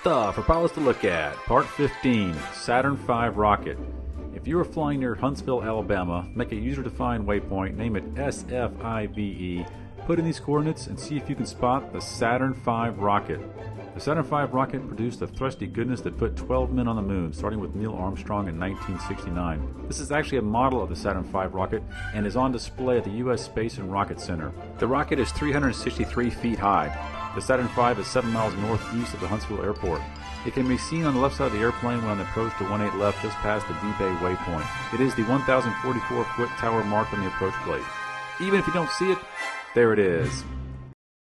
stuff for pilots to look at. Part 15, Saturn V rocket. If you are flying near Huntsville, Alabama, make a user-defined waypoint, name it SFIVE, put in these coordinates and see if you can spot the Saturn V rocket. The Saturn V rocket produced a thrusty goodness that put 12 men on the moon, starting with Neil Armstrong in 1969. This is actually a model of the Saturn V rocket and is on display at the U.S. Space and Rocket Center. The rocket is 363 feet high. The Saturn V is 7 miles northeast of the Huntsville Airport. It can be seen on the left side of the airplane when on the approach to 18 left just past the D-Bay waypoint. It is the 1,044-foot tower marked on the approach plate. Even if you don't see it, there it is.